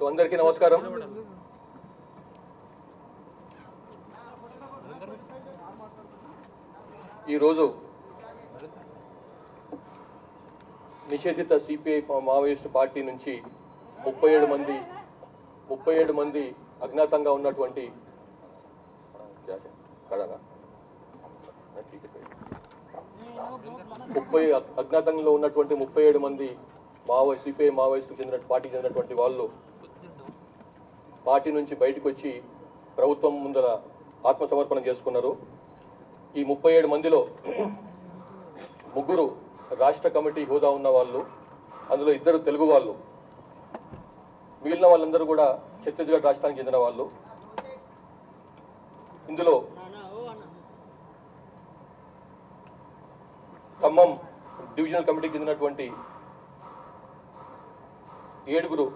So అందరికీ నమస్కారం. ఈరోజు నిషేధిత సిపిఐ మావోయిస్టు పార్టీ నుంచి 37 మంది అజ్ఞాతంగా ఉన్నటువంటి అజ్ఞాతంలో ఉన్నటువంటి 37 మంది సిపిఐ మావోయిస్టుకు చెందిన పార్టీకి చెందినటువంటి వాళ్ళు పార్టీ నుంచి బయటకు వచ్చి ప్రభుత్వం ముందర ఆత్మసమర్పణ చేసుకున్నారు. ఈ 37 మందిలో 3 రాష్ట్ర కమిటీ హోదా ఉన్న వాళ్ళు, అందులో 2 తెలుగు వాళ్ళు, మిగిలిన వాళ్ళందరూ కూడా ఛత్తీస్గఢ్ రాష్ట్రానికి చెందిన వాళ్ళు. ఇందులో ఖమ్మం డివిజనల్ కమిటీకి చెందినటువంటి 7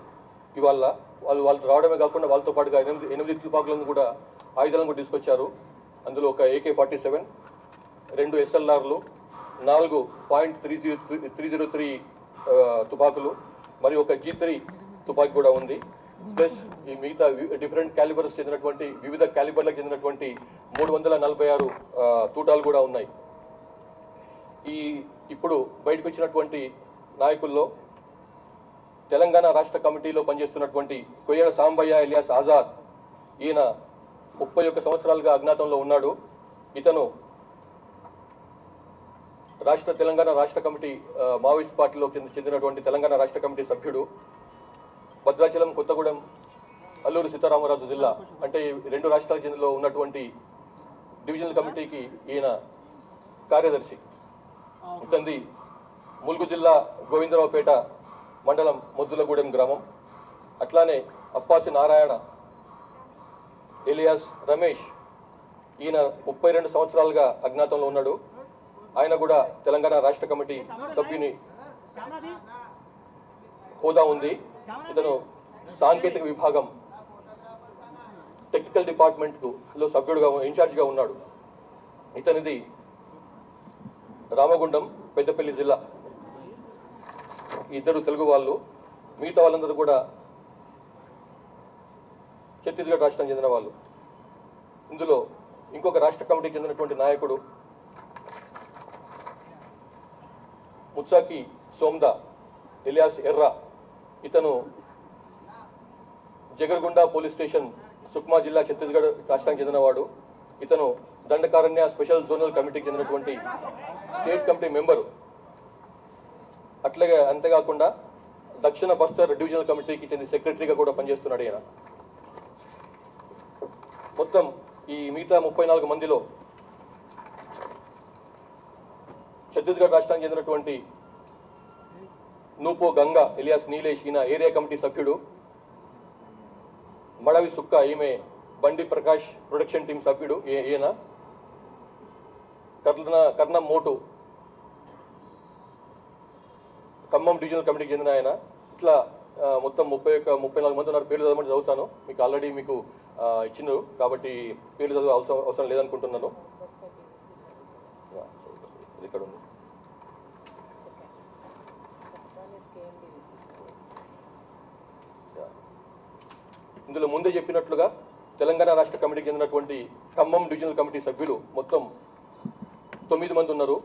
ఇవాళ వాళ్ళు రావడమే కాకుండా వాళ్ళతో పాటుగా 8 తుపాకులను కూడా ఆయుధాలను కూడా తీసుకొచ్చారు. అందులో ఒక AK-47, 2 SLRలు, 4.303 తుపాకులు మరియు ఒక G3 తుపాకి కూడా ఉంది. ప్లస్ ఈ మిగతా డిఫరెంట్ క్యాలిబర్స్ చెందినటువంటి వివిధ క్యాలిబర్లకు చెందినటువంటి 346 తూటాలు కూడా ఉన్నాయి. ఇప్పుడు బయటకు వచ్చినటువంటి నాయకుల్లో తెలంగాణ రాష్ట్ర కమిటీలో పనిచేస్తున్నటువంటి కొయ్యేడ సాంబయ్య ఎలియాస్ ఆజాద్, ఈయన 31 సంవత్సరాలుగా అజ్ఞాతంలో ఉన్నాడు. ఇతను తెలంగాణ రాష్ట్ర కమిటీ మావోయిస్ట్ పార్టీలో చెందినటువంటి తెలంగాణ రాష్ట్ర కమిటీ సభ్యుడు. భద్రాచలం, కొత్తగూడెం, అల్లూరు సీతారామరాజు జిల్లా అంటే 2 రాష్ట్రాల చెందిలో ఉన్నటువంటి డివిజనల్ కమిటీకి ఈయన కార్యదర్శి. ఇతంది ములుగు జిల్లా గోవిందరావుపేట మండలం మొద్దులగూడెం గ్రామం. అట్లానే అప్పాసి నారాయణ ఎలియాస్ రమేష్, ఈయన 32 సంవత్సరాలుగా అజ్ఞాతంలో ఉన్నాడు. ఆయన కూడా తెలంగాణ రాష్ట్ర కమిటీ సభ్యుని హోదా ఉంది. ఇతను సాంకేతిక విభాగం టెక్నికల్ డిపార్ట్మెంట్ లో సభ్యుడుగా ఇన్ఛార్జిగా ఉన్నాడు. ఇతనిది రామగుండం, పెద్దపల్లి జిల్లా. 2 తెలుగు వాళ్ళు, మిగతా వాళ్ళందరూ కూడా ఛత్తీస్గఢ్ రాష్ట్రానికి చెందిన వాళ్ళు. ఇందులో ఇంకొక రాష్ట్ర కమిటీకి చెందినటువంటి నాయకుడు ముత్సాకి సోమ్దా ఎలియాస్ ఎర్రా. ఇతను జగర్గుండా పోలీస్ స్టేషన్, సుక్మా జిల్లా, ఛత్తీస్గఢ్ రాష్ట్రానికి చెందినవాడు. ఇతను దండకారణ్య స్పెషల్ జోనల్ కమిటీకి చెందినటువంటి స్టేట్ కమిటీ మెంబరు. అట్లాగే అంతేకాకుండా దక్షిణ బస్తర్ డివిజనల్ కమిటీకి చెందిన సెక్రటరీగా కూడా పనిచేస్తున్నాడు ఈయన. మొత్తం ఈ మిగతా 34 మందిలో ఛత్తీస్గఢ్ రాష్ట్రానికి చెందినటువంటి నూపో గంగా ఎలియాస్ నీలేష్, ఈయన ఏరియా కమిటీ సభ్యుడు. మడవి సుక్క, ఈమె బండి ప్రకాష్ ప్రొడక్షన్ టీం సభ్యుడు ఈయన. కర్ణం మోటు ఖమ్మం డివిజనల్ కమిటీకి చెందిన ఆయన. ఇట్లా మొత్తం 34 మంది ఉన్నారు. పేర్లు చదవమని చదువుతాను, మీకు ఆల్రెడీ మీకు ఇచ్చినారు కాబట్టి పేర్లు చదువు అవసరం లేదనుకుంటున్నాను. ఇక్కడ ఉంది. ఇందులో ముందే చెప్పినట్లుగా తెలంగాణ రాష్ట్ర కమిటీకి చెందినటువంటి ఖమ్మం డివిజనల్ కమిటీ సభ్యులు మొత్తం 9 మంది ఉన్నారు.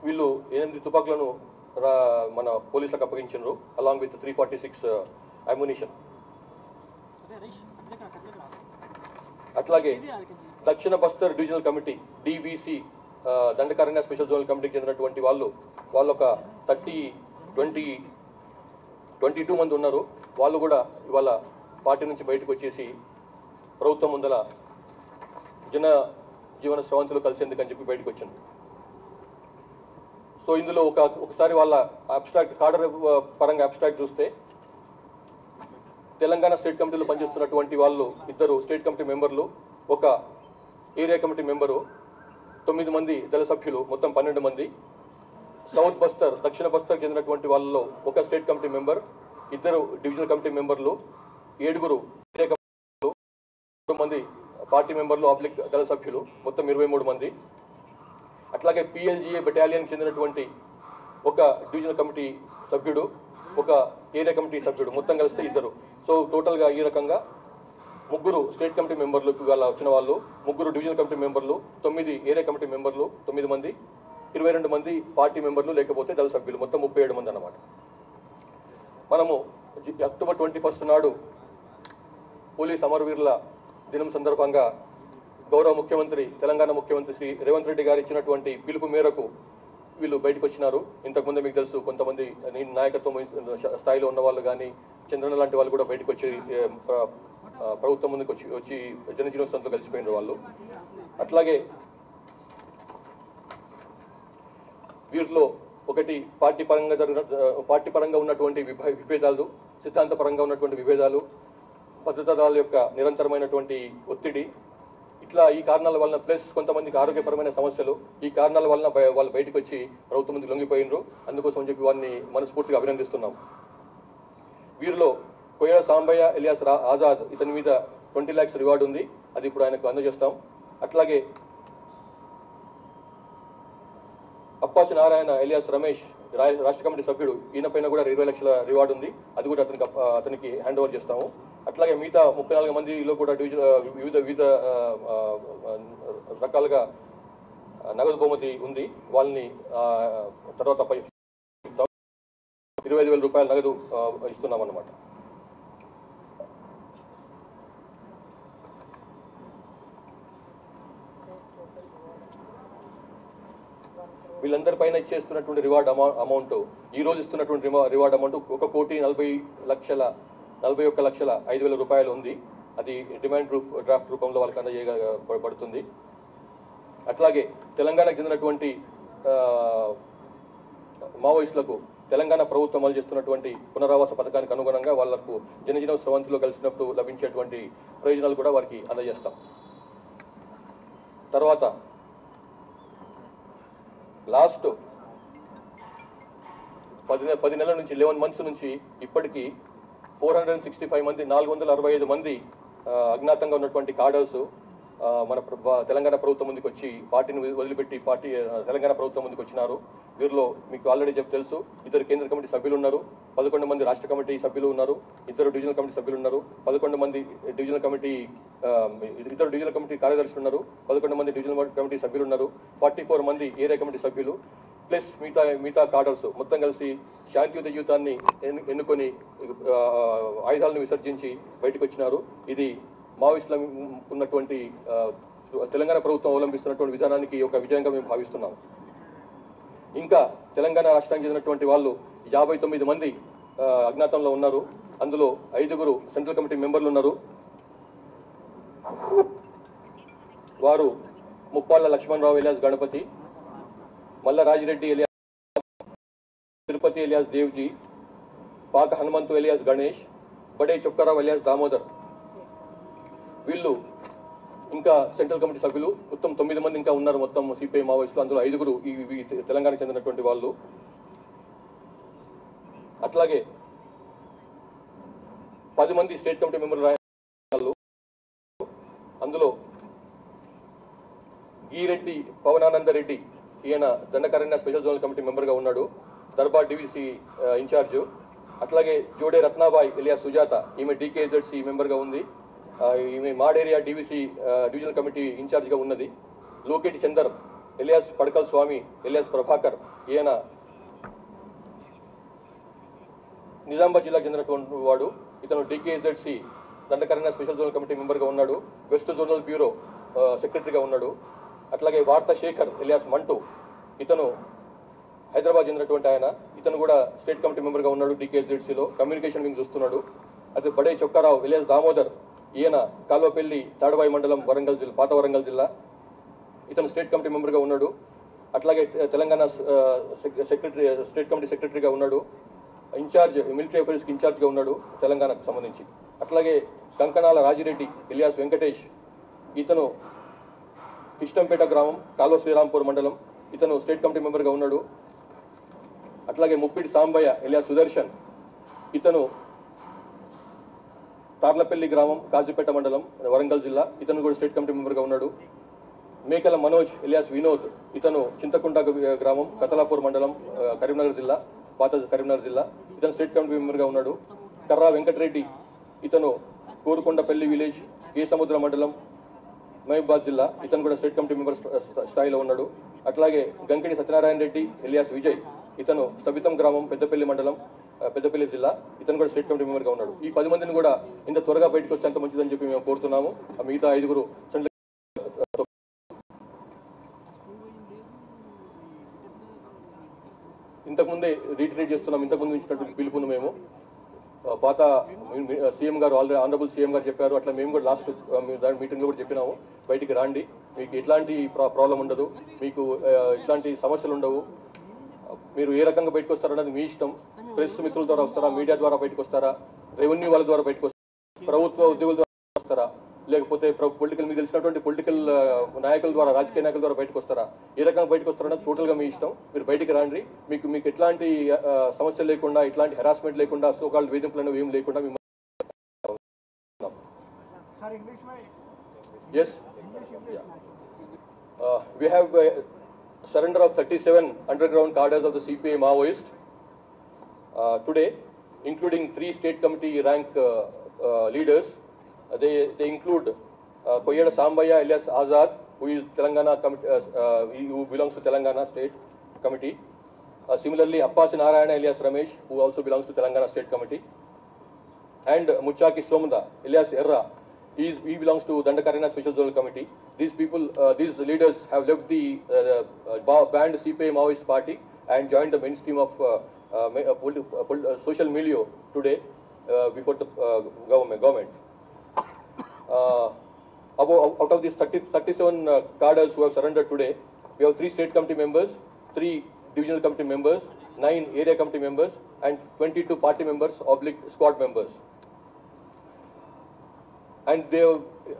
వీళ్ళు 8 తుపాకులను మన పోలీసులకు అప్పగించారు, అలాంగ్ విత్ 346 అమ్యునిషన్. అట్లాగే దక్షిణ Bastar divisional committee DBC Dandakaranya special zonal కమిటీకి చెందినటువంటి వాళ్ళు ఒక 22 మంది ఉన్నారు. వాళ్ళు కూడా ఇవాళ పార్టీ నుంచి బయటకు వచ్చేసి ప్రభుత్వం ముందర జీవన స్రవంతులు కలిసేందుకని చెప్పి బయటకు వచ్చింది. సో ఇందులో ఒకసారి వాళ్ళ అబ్స్ట్రాక్ట్ కార్డర్ పరంగా అబ్స్ట్రాక్ట్ చూస్తే తెలంగాణ స్టేట్ కమిటీలో పనిచేస్తున్నటువంటి వాళ్ళు 2 స్టేట్ కమిటీ మెంబర్లు, ఒక ఏరియా కమిటీ మెంబరు, 9 మంది దళ సభ్యులు, మొత్తం 12 మంది. సౌత్ బస్తర్, దక్షిణ బస్తర్ చెందినటువంటి వాళ్ళలో ఒక state committee member, 2 divisional committee మెంబర్లు, 7 ఏరియా కమిటీలు, 2 మంది పార్టీ మెంబర్లు ఆబ్లిక్ దళ సభ్యులు, మొత్తం 23 మంది. అట్లాగే PLGA బెటాలియన్కి చెందినటువంటి ఒక డివిజనల్ కమిటీ సభ్యుడు, ఒక ఏరియా కమిటీ సభ్యుడు, మొత్తం కలిస్తే 2. సో టోటల్గా ఈ రకంగా 3 స్టేట్ కమిటీ మెంబర్లు ఇవాళ వచ్చిన వాళ్ళు, 3 డివిజనల్ కమిటీ మెంబర్లు, 9 ఏరియా కమిటీ మెంబర్లు, 9 మంది, 22 మంది పార్టీ మెంబర్లు లేకపోతే దళ సభ్యులు, మొత్తం 37 మంది అన్నమాట. మనము అక్టోబర్ 21 నాడు పోలీస్ అమరవీరుల దినం సందర్భంగా గౌరవ ముఖ్యమంత్రి, తెలంగాణ ముఖ్యమంత్రి శ్రీ రేవంత్ రెడ్డి గారు ఇచ్చినటువంటి పిలుపు మేరకు వీళ్ళు బయటకు వచ్చినారు. ఇంతకుముందు మీకు తెలుసు, కొంతమంది నాయకత్వం స్థాయిలో ఉన్న వాళ్ళు కానీ, చంద్రన్న లాంటి వాళ్ళు కూడా బయటకు వచ్చి ప్రభుత్వం ముందుకు వచ్చి జనజీవనంతో కలిసిపోయినారు వాళ్ళు. అట్లాగే వీరిలో ఒకటి పార్టీ పరంగా ఉన్నటువంటి విభేదాలు, సిద్ధాంతపరంగా ఉన్నటువంటి విభేదాలు, భద్రతా దళాల యొక్క నిరంతరమైనటువంటి ఒత్తిడి, ఇట్లా ఈ కారణాల వలన, ప్లస్ కొంతమందికి ఆరోగ్యపరమైన సమస్యలు, ఈ కారణాల వలన వాళ్ళు బయటకు వచ్చి ప్రభుత్వం ముందుకు లొంగిపోయినరు. అందుకోసం చెప్పి వారిని మనస్ఫూర్తిగా అభినందిస్తున్నాం. వీరిలో కొయ్య సాంబయ్య ఎలియాస్ ఆజాద్, ఇతని మీద 20 lakhs రివార్డు ఉంది, అది ఇప్పుడు ఆయనకు అందజేస్తాం. అట్లాగే అప్పాచి నారాయణ ఎలియాస్ రమేష్, రాష్ట్ర కమిటీ సభ్యుడు, ఈయన పైన కూడా 20 లక్షల రివార్డు ఉంది, అది కూడా అతనికి హ్యాండ్ ఓవర్ చేస్తాము. అట్లాగే మిగతా 34 మందిలో కూడా వివిధ రకాలుగా నగదు బహుమతి ఉంది, వాళ్ళని తర్వాత 25,000 రూపాయల నగదు ఇస్తున్నాం అన్నమాట. వీళ్ళందరిపైన ఇచ్చేస్తున్నటువంటి రివార్డ్ అమౌంట్, ఈ రోజు ఇస్తున్నటువంటి రివార్డ్ అమౌంట్ 1,41,05,000 రూపాయలు ఉంది. అది డిమాండ్ డ్రాఫ్ట్ రూపంలో వాళ్ళకి అందజేయబడుతుంది. అట్లాగే తెలంగాణకు చెందినటువంటి మావోయిస్టులకు తెలంగాణ ప్రభుత్వం అమలు చేస్తున్నటువంటి పునరావాస పథకానికి అనుగుణంగా వాళ్లకు జనజీవన స్రవంతిలో కలిసినప్పుడు లభించేటువంటి ప్రయోజనాలు కూడా వారికి అందజేస్తాం. తర్వాత లాస్ట్ 10 నెలల నుంచి 11 months నుంచి ఇప్పటికీ 465 మంది, 465 మంది అజ్ఞాతంగా ఉన్నటువంటి కాడర్స్ మన తెలంగాణ ప్రభుత్వం ముందుకు వచ్చి పార్టీని వదిలిపెట్టి తెలంగాణ ప్రభుత్వం ముందుకు వచ్చినారు. వీరిలో మీకు ఆల్రెడీ తెలుసు, 2 కేంద్ర కమిటీ సభ్యులు ఉన్నారు, 11 మంది రాష్ట్ర కమిటీ సభ్యులు ఉన్నారు, 2 డివిజనల్ కమిటీ సభ్యులు ఉన్నారు, 11 మంది డివిజనల్ కమిటీ కార్యదర్శులు ఉన్నారు, 11 మంది డివిజనల్ కమిటీ సభ్యులు ఉన్నారు, 44 మంది ఏరియా కమిటీ సభ్యులు, ప్లస్ మిగతా కార్డర్స్ మొత్తం కలిసి శాంతియుత జీవితాన్ని ఎన్నుకొని ఆయుధాలను విసర్జించి బయటకు వచ్చినారు. ఇది మావోయిస్టుల ఉన్నటువంటి తెలంగాణ ప్రభుత్వం అవలంబిస్తున్నటువంటి విధానానికి ఒక విజయంగా మేము భావిస్తున్నాం. ఇంకా తెలంగాణ రాష్ట్రానికి చెందినటువంటి వాళ్ళు 59 మంది అజ్ఞాతంలో ఉన్నారు. అందులో 5 సెంట్రల్ కమిటీ మెంబర్లు ఉన్నారు. వారు ముప్పాళ్ళ లక్ష్మణరావు ఎలియాస్ గణపతి, మల్ల రాజిరెడ్డి ఎలియాస్ తిరుపతి ఎలియాస్ దేవ్జీ, పాక హనుమంతు ఎలియాస్ గణేష్, బడే చొక్కారావు ఎలియాస్ దామోదర్. వీళ్ళు ఇంకా సెంట్రల్ కమిటీ సభ్యులు మొత్తం 9 మంది ఇంకా ఉన్నారు మొత్తం సిపిఐ మావోయిస్టులు. అందులో 5 ఈ తెలంగాణకు చెందినటువంటి వాళ్ళు. అట్లాగే 10 మంది స్టేట్ కమిటీ మెంబర్లు. అందులో గీరెడ్డి పవనానందరెడ్డి, ఈయన దండకారణ్య స్పెషల్ జోనల్ కమిటీ మెంబర్గా ఉన్నాడు, దర్బార్ డివిసి ఇన్ఛార్జ్. అట్లాగే జోడే రత్నాబాయ్ ఎలియాస్ సుజాత, ఈమె DKZC మెంబర్గా ఉంది, ఈమె మాడేరియా డివిజనల్ కమిటీ ఇన్ఛార్జ్గా ఉన్నది. లోకేటి చందర్ ఎలియాస్ పడకల్ స్వామి ఎలియాస్ ప్రభాకర్, ఈయన నిజామాబాద్ జిల్లాకు చెందినటువంటి వాడు, ఇతను DKZC Dandakaranya special zonal committee మెంబర్గా ఉన్నాడు, వెస్ట్ జోనల్ బ్యూరో సెక్రటరీగా ఉన్నాడు. అట్లాగే వార్తా శేఖర్ ఎలియాస్ మంటూ, ఇతను హైదరాబాద్ చెందినటువంటి ఆయన, ఇతను కూడా స్టేట్ కమిటీ మెంబర్గా ఉన్నాడు, DKZCలో కమ్యూనికేషన్ వింగ్ చూస్తున్నాడు. అదే బడే చొక్కారావు ఎలియాస్ దామోదర్, ఈయన కాల్వపల్లి తాడవాయి మండలం పాత వరంగల్ జిల్లా, ఇతను స్టేట్ కమిటీ మెంబర్గా ఉన్నాడు. అట్లాగే తెలంగాణ స్టేట్ కమిటీ సెక్రటరీగా ఉన్నాడు, ఇన్ఛార్జ్ మిలిటరీ అఫైర్స్కి ఇన్ఛార్జ్గా ఉన్నాడు తెలంగాణకు సంబంధించి. అట్లాగే కంకణాల రాజిరెడ్డి ఎలియాస్ వెంకటేష్, ఇతను కిష్టంపేట గ్రామం కాల్వ శ్రీరాంపూర్ మండలం, ఇతను స్టేట్ కమిటీ మెంబర్గా ఉన్నాడు. అట్లాగే ముప్పిడి సాంబయ్య ఎలియాస్ సుదర్శన్, ఇతను తార్లపల్లి గ్రామం కాజీపేట మండలం వరంగల్ జిల్లా, ఇతను కూడా స్టేట్ కమిటీ మెంబర్గా ఉన్నాడు. మేకల మనోజ్ ఎలియాస్ వినోద్, ఇతను చింతకుంట గ్రామం కతలాపూర్ మండలం కరీంనగర్ జిల్లా, పాత కరీంనగర్ జిల్లా, ఇతను స్టేట్ కమిటీ మెంబర్గా ఉన్నాడు. కర్రా వెంకటరెడ్డి, ఇతను కోరుకొండపల్లి విలేజ్, కే సముద్ర మండలం, మహబూబాద్ జిల్లా, ఇతను కూడా స్టేట్ కమిటీ మెంబర్ స్థాయిలో ఉన్నాడు. అట్లాగే గంకిడి సత్యనారాయణ రెడ్డి ఎలియాస్ విజయ్, ఇతను సబితం గ్రామం, పెద్దపల్లి మండలం, పెద్దపల్లి జిల్లా, ఇతను కూడా స్టేట్ కమిటీ మెంబర్గా ఉన్నాడు. ఈ 10 మందిని కూడా ఇంత త్వరగా బయటకు వస్తే అంత మంచిదని చెప్పి మేము కోరుతున్నాము. మిగతా 5 ఇంతకుముందే రీట్రేట్ చేస్తున్నాం. ఇంతకుముందు ఇచ్చినటువంటి పిలుపును మేము పాత సీఎం గారు ఆల్రెడీ ఆనరబుల్ సీఎం గారు చెప్పారు. అట్లా మేము కూడా లాస్ట్ మీటింగ్లో కూడా చెప్పినాము, బయటికి రాండి, మీకు ఎట్లాంటి ప్రాబ్లం ఉండదు, మీకు ఇట్లాంటి సమస్యలు ఉండవు, మీరు ఏ రకంగా బయటకు వస్తారన్నది మీ ఇష్టం. ప్రెస్ మిత్రుల ద్వారా వస్తారా, మీడియా ద్వారా బయటకు వస్తారా, రెవెన్యూ వాళ్ళ ద్వారా బయటకు వస్తారా, ప్రభుత్వ ఉద్యోగుల ద్వారా వస్తారా, లేకపోతే పొలిటికల్ మీకు తెలిసినటువంటి పొలిటికల్ నాయకుల ద్వారా, రాజకీయ నాయకుల ద్వారా బయటకు వస్తారా, ఏ రకంగా బయటకు వస్తారన్నది టోటల్గా మీ ఇష్టం. మీరు బయటికి రాండి, మీకు ఎట్లాంటి సమస్యలు లేకుండా, ఎట్లాంటి హెరాస్మెంట్ లేకుండా, సోకాల్డ్ వేధింపులు అనేవి ఏం లేకుండా మేము yes we have surrender of 37 underground cadres of the CPI Maoist today, including 3 state committee rank leaders. They include Koyada Sambaya alias Azad, who is Telangana who belongs to Telangana State Committee. Similarly, Appasi Narayana alias Ramesh, who also belongs to Telangana State Committee, and Muchaki Somda alias Erra. He belongs to Dandakarina Special Zonal Committee. These people, these leaders have left the banned CPI Maoist party and joined the mainstream of social milieu today before the government. Out of these 37 cadres who have surrendered today, we have 3 state committee members, 3 divisional committee members, 9 area committee members, and 22 party members / squad members. And they,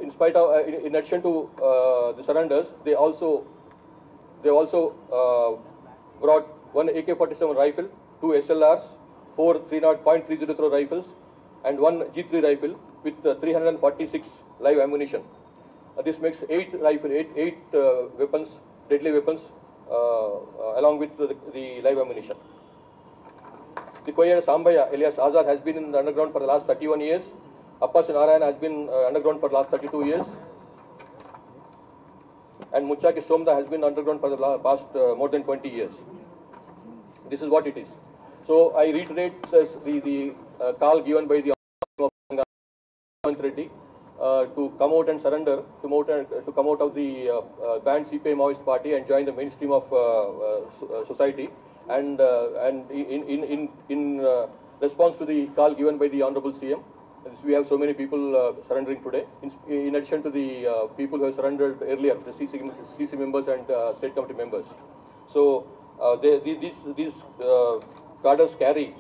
in spite of, in addition to the surrenders, they also brought 1 AK-47 rifle, 2 SLRs, 4 .303 rifles, and 1 G3 rifle with 346 live ammunition. This makes 8 weapons, deadly weapons, along with the live ammunition. The Koyada Sambaya alias Azad has been in the underground for the last 31 years. Appasi Narayana has been underground for the last 32 years. And Muchaki Somda has been underground for the past more than 20 years. This is what it is. So I reiterate the call given by the Reddy to come out and surrender, to come out of the banned CPI Maoist party and join the mainstream of society. And in response to the call given by the Honorable CM, we have so many people surrendering today. In addition to the people who have surrendered earlier, the CC members and state committee members. So these cadres carry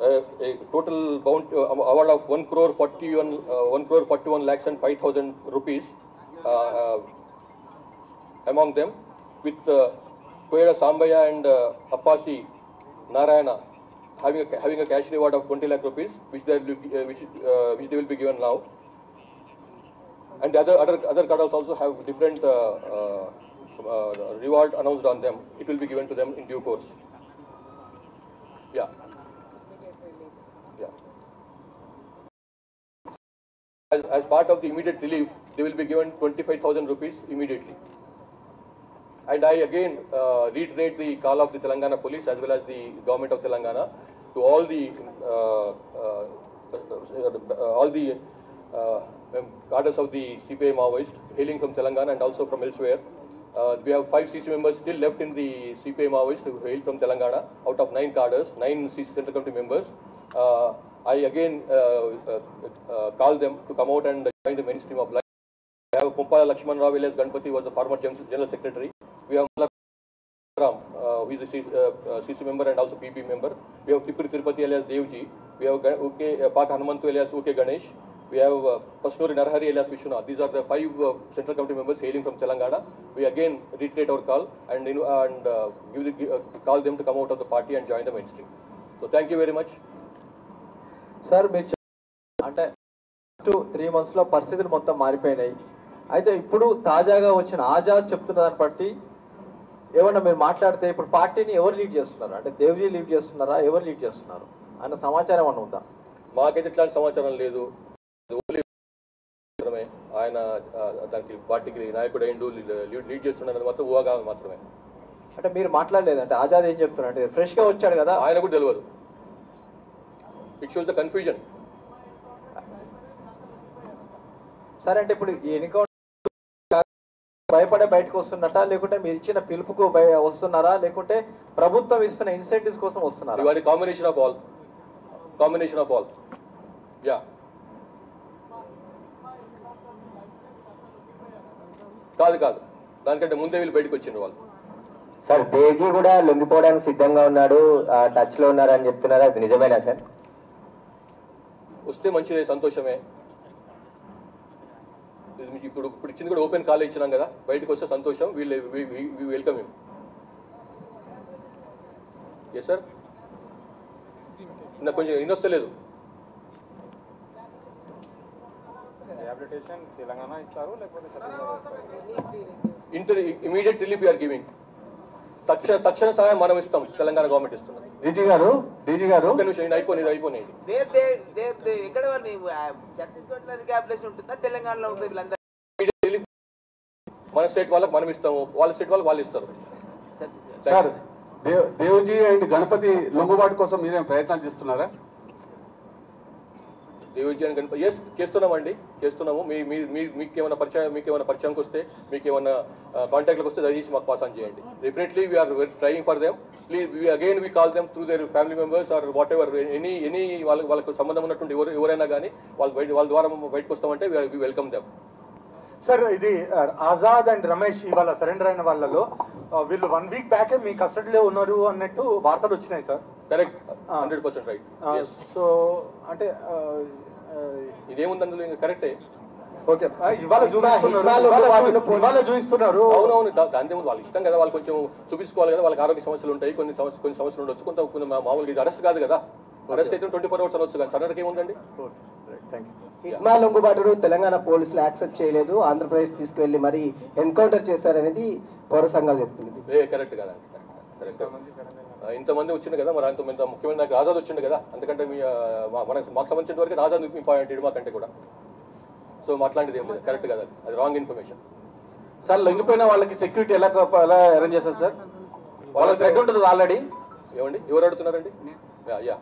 a total award of 1,41 lakhs and 5,000 rupees among them, with Koyada Sambaya and Appasi Narayana having a cash reward of 20 lakh rupees, which they will be given now. And the other cadres also have different reward announced on them. It will be given to them in due course. Yeah. As part of the immediate relief, they will be given 25,000 rupees immediately. And I again reiterate the call of the Telangana police as well as the government of Telangana to all the cadres of the CPI Maoist hailing from Telangana and also from elsewhere. We have 5 CC members still left in the CPI Maoist who hail from Telangana out of 9 cadres, 9 CC Central Committee members. I again call them to come out and join the mainstream of life. We have Pumpala Lakshman Rao alias Ganpati, was the former General Secretary. We have Ram, who is a CC member and also PP member. We have Tripuri Tirupati alias Devji. We have Pak Hanumantu alias OK Ganesh. We have Pasnuri Narahari alias Vishwanath. These are the 5 Central Committee members hailing from Telangana. We again reiterate our call and call them to come out of the party and join the mainstream. So thank you very much. Sir, మీరు అంటే 3 months లో పరిస్థితులు మొత్తం మారిపోయినాయి. అయితే ఇప్పుడు తాజాగా వచ్చిన ఆజాద్ చెప్తున్న దాన్ని బట్టి ఏమన్నా మీరు మాట్లాడితే ఇప్పుడు పార్టీని ఎవరు లీడ్ చేస్తున్నారు? అంటే దేవ్జీ లీడ్ చేస్తున్నారా, ఎవరు లీడ్ చేస్తున్నారు అన్న సమాచారం ఏమన్నా ఉందా? మాకైతే ఇట్లాంటి సమాచారం లేదు. ఆయన దానికి పార్టీకి నాయకుడు అయిండు, లీడ్ చేస్తున్నారు మాత్రం ఊహాగానం మాత్రమే. అంటే మీరు మాట్లాడలేదంటే ఆజాద్ ఏం చెప్తున్నారు? అంటే ఫ్రెష్ గా వచ్చాడు కదా, ఆయన కూడా తెలియదు. It shows the confusion. సరే అంటే ఇప్పుడు ఈ ఎన్నికౌంటర్ భయపడే బయటకు వస్తున్నట్ట, లేకుంటే మీరు ఇచ్చిన పిలుపుకు వస్తున్నారా, లేకుంటే ప్రభుత్వం ఇస్తున్న ఇన్సెంటివ్స్ కోసం వస్తున్నారా? Combination of all. యా, కాదు దానికంటే ముందే వీళ్ళు బయటకు వచ్చిండ్రు వాళ్ళు. సార్ దేవ్జీ కూడా లొంగిపోవడానికి సిద్ధంగా ఉన్నాడు, టచ్ లో ఉన్నారు అని చెప్తున్నారు, అది నిజమేనా సార్? వస్తే మంచిదే, సంతోషమే. ఇప్పుడు ఇచ్చింది కూడా ఓపెన్ కాల్ ఇచ్చినాం కదా, బయటకు వస్తే సంతోషం. Welcome him. ఎస్ సార్, నాకు కొంచెం ఇన్నొస్తలేదు. Immediate relief you are giving. తక్షణ సహాయం మనం ఇస్తాం, తెలంగాణ గవర్నమెంట్ ఇస్తున్నాం. డీజీ గారు ఒక నిమిషం, అయిపోయింది. తెలంగాణలో ఉంటుంది, మన స్టేట్ వాళ్ళకి మనం ఇస్తాము, వాళ్ళ స్టేట్ వాళ్ళు ఇస్తారు. సార్ దేవ్జీ అండ్ గణపతి లొంగుబాటు కోసం మీరేం ప్రయత్నాలు చేస్తున్నారా? దేవ్జీ అని గణపతి చేస్తున్నాము. మీకేమైనా పరిచయంకి వస్తే, మీకేమైనా కాంటాక్ట్లకు వస్తే దయచేసి మాకు పాస్ ఆన్ చేయండి. Definitely we are trying for them. Please we call them through their family members are what ever, any వాళ్ళకు సంబంధం ఉన్నటువంటి ఎవరైనా కానీ వాళ్ళ ద్వారా బయటకు వస్తామంటే వీ వెల్కమ్ దెమ్. సార్ ఇది ఆజాద్ అండ్ రమేష్ ఇవాళ సరెండర్ అయిన వాళ్ళలో వీళ్ళు 1 వీక్ బ్యాకే మీ కస్టడీలో ఉన్నారు అన్నట్టు వార్తలు వచ్చినాయి సార్. Correct, 100% right. సో అంటే ఇదేముంది అందులో, కరెక్టే. ఓకే, ఇవాళ చూపిస్తున్నారు. అవునవును, దాని వాళ్ళు ఇష్టం కదా, వాళ్ళు కొంచెం చూపించుకోవాలి కదా. వాళ్ళకి ఆరోగ్య సమస్యలు ఉంటాయి, కొన్ని సమస్యలు ఉండొచ్చు, కొంత మామూలుగా ఇది అరెస్ట్ కాదు కదా. అరెస్ట్ అయితే 24 hours అనొచ్చు, కానీ సడన్గా ఏముందండి. హిడ్మా లొంగుబాటును తెలంగాణ పోలీసులు యాక్సెప్ట్ చేయలేదు, ఆంధ్రప్రదేశ్ తీసుకువెళ్లి మరి ఎన్కౌంటర్ చేశారనేది పౌర సంఘాలు చెప్తుంది. కరెక్ట్ కదా, కరెక్ట్. ఇంతమంది వచ్చింది కదా, మరి అంత ముఖ్యమైన నాకు ఆజాద్ వచ్చింది కదా. అందుకంటే మాకు సంబంధించిన వరకు ఆజాద్ ఇంపార్టెంట్ హిడ్మా కంటే కూడా. సో మాట్లాడేది ఏం లేదు, కరెక్ట్ కదా, అది రాంగ్ ఇన్ఫర్మేషన్. సార్ లొంగిపోయిన వాళ్ళకి సెక్యూరిటీ ఎలా అరేంజ్ చేస్తారు సార్? వాళ్ళకి థ్రెడ్ ఉంటుంది ఆల్రెడీ. ఏమండి, ఎవరు అడుగుతున్నారండి? యా,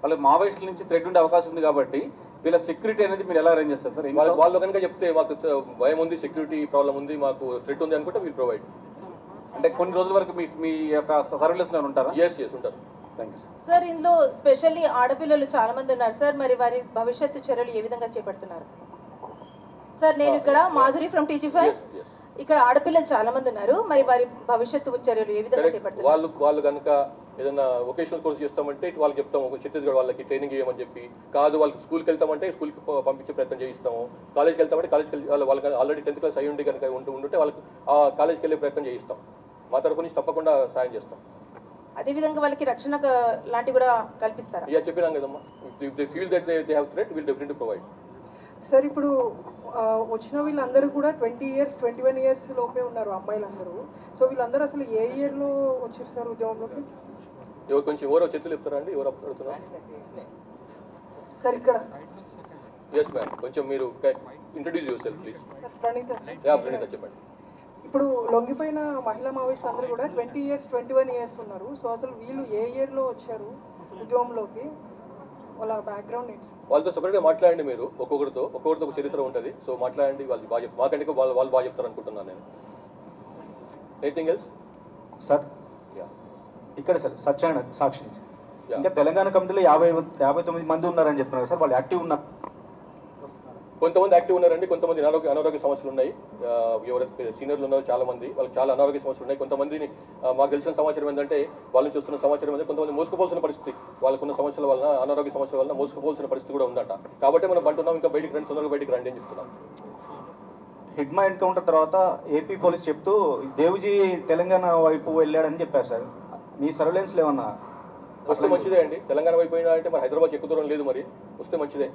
వాళ్ళకి మావోయిస్టుల నుంచి థ్రెడ్ ఉండే అవకాశం ఉంది కాబట్టి వీళ్ళ సెక్యూరిటీ అనేది మీరు ఎలా అరేంజ్ చేస్తారు సార్? వాళ్ళు కనుక చెప్తే మాకు భయం ఉంది, సెక్యూరిటీ ప్రాబ్లం ఉంది, మాకు థ్రెట్ ఉంది అనుకుంటే వీల్ ప్రొవైడ్. అంటే కొన్ని రోజుల వరకు మీ యొక్క సర్వీలెన్స్ లో ఉంటారా? ఎస్ ఉంటారు. Thank you sir. ఇందులో స్పెషల్లీ ఆడపిల్లలు చాలా మంది ఉన్నారు సార్, మరి వారి భవిష్యత్తు చర్యలు ఏ విధంగా చేపడుతున్నారు సార్? నేను ఇక్కడ మాధురి ఫ్రమ్ టీచీఫై. ఇక్కడ ఆడపిల్లలు చాలా మంది ఉన్నారు, మరి వారి భవిష్యత్తు చర్యలు ఏ విధంగా చేపడుతున్నారు? వాళ్ళు కనుక ఏదైనా వొకేషనల్ కోర్స్ చేస్తామంటే వాళ్ళకి చెప్తాము, ఛత్తీస్గఢ్ వాళ్ళకి ట్రైనింగ్ చేయమని చెప్పి. కాదు వాళ్ళకి స్కూల్కి వెళ్తామంటే స్కూల్కి పంపించే ప్రయత్నం చేయిస్తాము. కాలేజ్కి వెళ్తామంటే కాలేజ్కి వాళ్ళకి ఆల్రెడీ 10th క్లాస్ అయ్యి ఉండి కనుక ఉంటే వాళ్ళకి ఆ కాలేజ్కి వెళ్ళే ప్రయత్నం చేయిస్తాం. మా తరఫు నుంచి తప్పకుండా సాయం చేస్తాం. అదేవిధంగా వాళ్ళకి రక్షణ లాంటివి కూడా కల్పిస్తారా? చెప్పినాం కదమ్మా, feel that they have threat, will definitely provide. Sir ఇప్పుడు వచ్చిన వీళ్ళందరూ కూడా 20 years 21 years లోపే ఉన్నారు అమ్మాయిలందరూ. సో వీళ్ళందరూ అసలు ఏ ఇయర్లో వచ్చారు సార్ ఉద్యోగంలోకి? ఎవరో చేతులు చెప్తారా అండి, ఎవరు అడుగుతున్నారు సార్? ఇక్కడ ఎస్ మ్యామ్, కొంచెం మీరు introduce yourself please. Praneetha చెప్పండి. ఇప్పుడు లొంగిపోయిన మహిళా మావోయిస్టులు అందరూ కూడా 20 years 21 years ఉన్నారు. సో అసలు వీళ్ళు ఏ ఇయర్లో వచ్చారు ఉద్యోగంలోకి? వాళ్ళ బ్యాక్గ్రౌండ్ ఏంటి? వాళ్ళతో సపరేట్గా మాట్లాడండి మీరు, ఒక్కొక్కరితో ఒక చరిత్ర ఉంటుంది. సో మాట్లాడండి, వాళ్ళు బాగా చెప్తారు, మాకంటే వాళ్ళు బాగా చెప్తారు అనుకుంటున్నాను నేను. Anything else sir? ఇక్కడ సార్ సత్యనారాయణ సాక్షి నుంచి. ఇంకా తెలంగాణ కమిటీలో 59 మంది ఉన్నారని చెప్తున్నారు సార్, వాళ్ళు యాక్టివ్ ఉన్నారు? కొంతమంది యాక్టివ్ ఉన్నారండి, కొంతమంది అనారోగ్య సమస్యలు ఉన్నాయి. ఎవరైతే సీనియర్లు ఉన్నారో చాలా మంది, వాళ్ళకి చాలా అనారోగ్య సమస్యలు ఉన్నాయి. కొంతమందిని మాకు తెలిసిన సమాచారం ఏంటంటే, వాళ్ళని చూస్తున్న సమాచారం ఏంటంటే కొంతమంది మోసుకుపోవాల్సిన పరిస్థితి, వాళ్ళకున్న సమస్యల వలన, అనారోగ్య సమస్యల వలన మోసుకుపోవాల్సిన పరిస్థితి కూడా ఉందట. కాబట్టి మనం అంటున్నాం, ఇంకా బయటికి రండి, తొందరగా బయటికి రండి అని చెప్తున్నాం. హిడ్మా ఎన్కౌంటర్ తర్వాత ఏపీ పోలీస్ చెప్తూ దేవ్జీ తెలంగాణ వైపు వెళ్ళాడని చెప్పారు సార్. మీ సర్వేలెన్స్ ఏమన్నా వస్తే మంచిదే అండి. తెలంగాణ వైపు అంటే మరి హైదరాబాద్ ఎక్కువ దూరం లేదు, మరి వస్తే మంచిదే.